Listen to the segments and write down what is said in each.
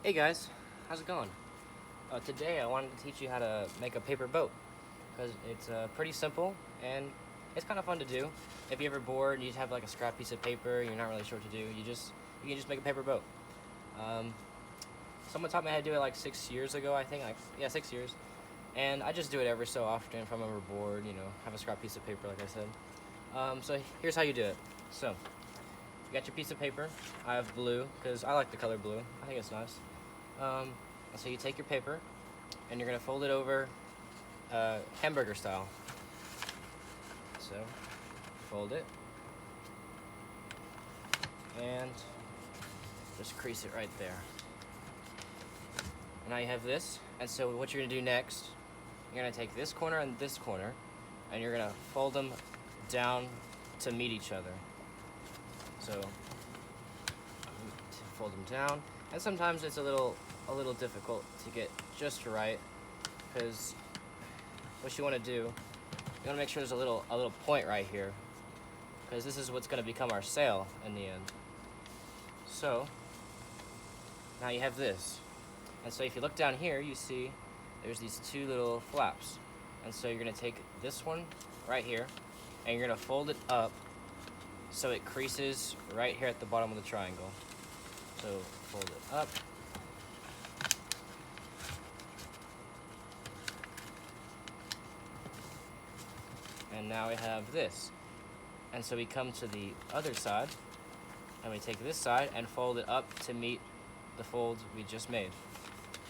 Hey guys, how's it going? Today I wanted to teach you how to make a paper boat because it's pretty simple and it's kind of fun to do. If you're ever bored and you just have like a scrap piece of paper and you're not really sure what to do, you can just make a paper boat. Um, Someone taught me how to do it like 6 years ago, I think. Like, yeah, 6 years. And I just do it every so often if I'm ever bored. Have a scrap piece of paper, like I said. So here's how you do it. So you got your piece of paper. I have blue because I like the color blue. I think it's nice. Um, so you take your paper and you're gonna fold it over hamburger style. So fold it and just crease it right there. Now you have this, and so what you're gonna do next, you're gonna take this corner and this corner, and you're gonna fold them down to meet each other. So fold them down, and sometimes it's a little difficult to get just right, because what you want to do, you want to make sure there's a little point right here, because this is what's going to become our sail in the end. So now you have this, and so if you look down here, you see there's these two little flaps, and so you're going to take this one right here, and you're going to fold it up so it creases right here at the bottom of the triangle. So fold it up. And now we have this. And so we come to the other side, and we take this side and fold it up to meet the fold we just made.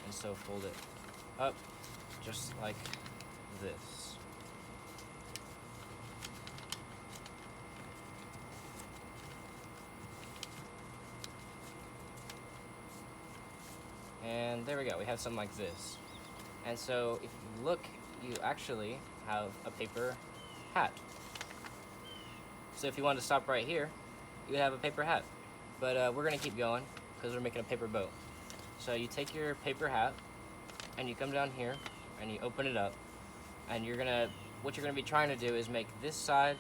And so fold it up just like this. And there we go, we have something like this. And so if you look, you actually have a paper hat. So if you wanted to stop right here, you would have a paper hat. But we're gonna keep going because we're making a paper boat. So you take your paper hat and you come down here and you open it up, and what you're gonna be trying to do is make this side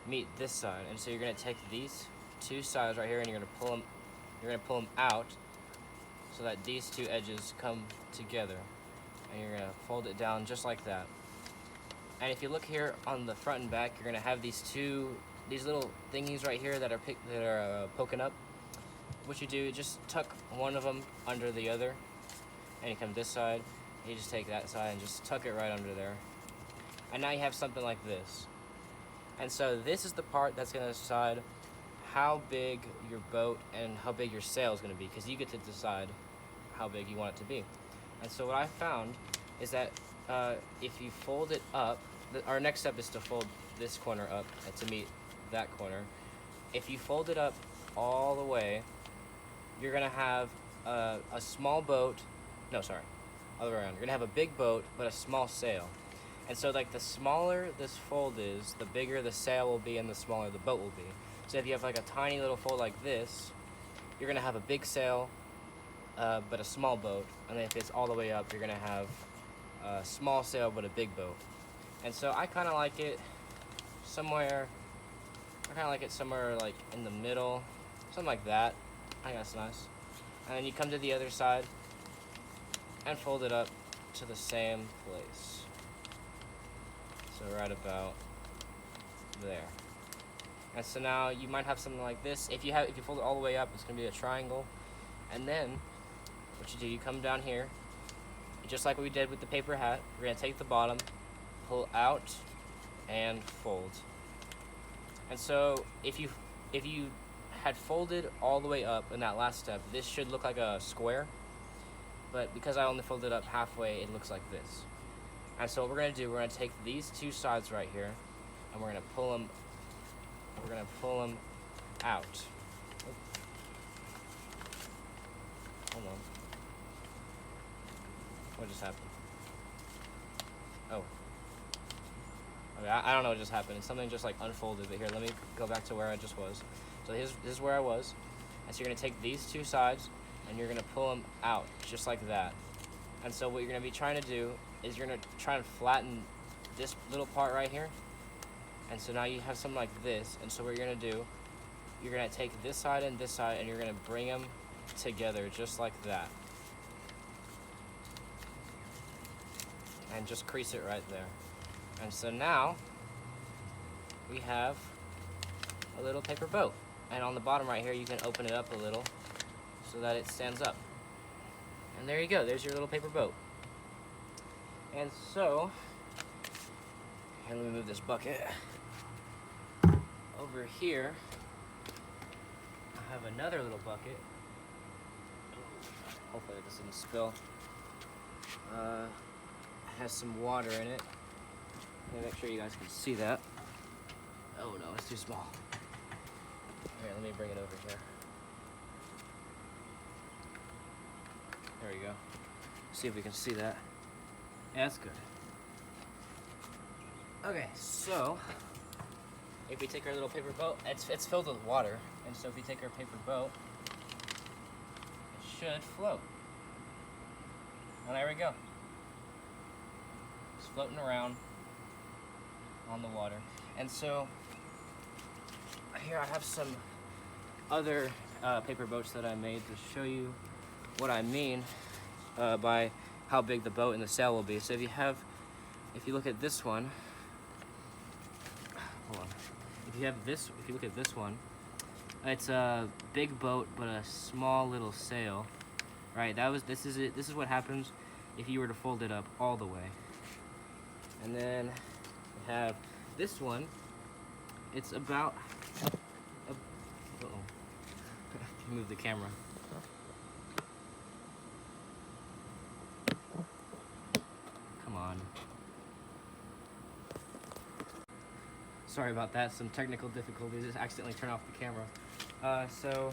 meet this side. And so you're gonna take these two sides right here and you're gonna pull them out so that these two edges come together, and you're gonna fold it down just like that. And if you look here on the front and back, you're gonna have these little thingies right here that are poking up. What you do, just tuck one of them under the other, and you come this side, and you just take that side and just tuck it right under there. And now you have something like this. And so this is the part that's gonna decide how big your boat and how big your sail is gonna be, because you get to decide how big you want it to be. And so what I found is that if you fold it up, our next step is to fold this corner up to meet that corner. If you fold it up all the way, you're gonna have a small boat. No, sorry, other way around. You're gonna have a big boat but a small sail. And so like the smaller this fold is, the bigger the sail will be and the smaller the boat will be. So if you have like a tiny little fold like this, you're gonna have a big sail but a small boat. And then if it's all the way up, you're gonna have a small sail but a big boat. And so I kind of like it somewhere like in the middle, something like that. I think that's nice. And then you come to the other side and fold it up to the same place. So right about there. And so now you might have something like this. If you fold it all the way up, it's gonna be a triangle. And then what you do, you come down here, just like we did with the paper hat. We're gonna take the bottom, pull out, and fold. And so if you had folded all the way up in that last step, this should look like a square. But because I only folded up halfway, it looks like this. And so what we're gonna do, we're gonna take these two sides right here, and we're gonna pull them out. Hold on. What just happened? Oh. Okay, I don't know what just happened. Something just like unfolded. But here, let me go back to where I just was. So this is where I was. And so you're gonna take these two sides and you're gonna pull them out just like that. And so what you're gonna be trying to do is you're gonna try and flatten this little part right here. And so now you have something like this. And so what you're gonna do, you're gonna take this side and you're gonna bring them together just like that. and just crease it right there. And so now we have a little paper boat. And on the bottom right here, you can open it up a little so that it stands up. And there you go, there's your little paper boat. And so, here, let me move this bucket. Over here, I have another little bucket. Hopefully this doesn't spill. It has some water in it. Let me make sure you guys can see that. Oh no, it's too small. Here, let me bring it over here. There we go. See if we can see that. Yeah, that's good. Okay, so if we take our little paper boat, it's filled with water, and so if we take our paper boat, it should float. And there we go. It's floating around on the water. And so here I have some other paper boats that I made to show you what I mean by how big the boat and the sail will be. So if you look at this one, hold on. If you look at this one, it's a big boat but a small little sail, right? This is it. This is what happens if you were to fold it up all the way. And then we have this one. It's about. Move the camera. Come on. Sorry about that. Some technical difficulties. Just accidentally turned off the camera. So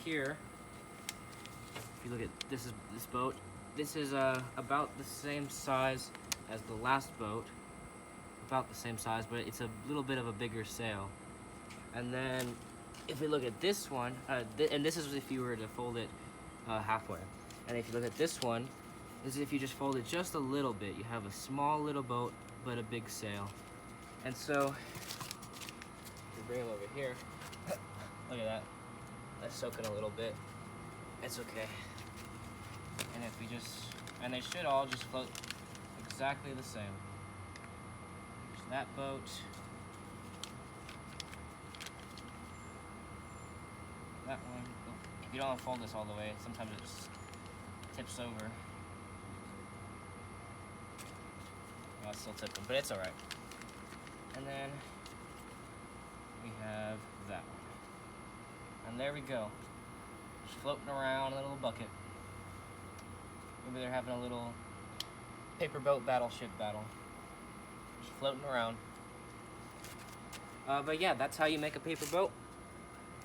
here, if you look at this boat. This is about the same size as the last boat. About the same size, but it's a little bit of a bigger sail. And then if we look at this one, and this is if you were to fold it halfway. And if you look at this one, this is if you just fold it just a little bit. You have a small little boat, but a big sail. And so, if you bring them over here, look at that. That's soaking a little bit. It's okay. And if we and they should all just float exactly the same. There's that boat. That one. If you don't unfold this all the way, sometimes it just tips over. Oh, it's still tipping, but it's alright. And then we have that one. And there we go. Just floating around in a little bucket. Maybe they're having a little paper boat battleship battle. Just floating around. But yeah, that's how you make a paper boat.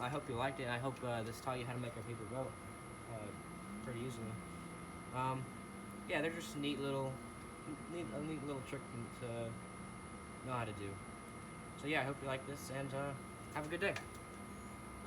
I hope you liked it. I hope this taught you how to make a paper boat pretty easily. Yeah, they're just a neat little trick to know how to do. So yeah, I hope you like this, and have a good day.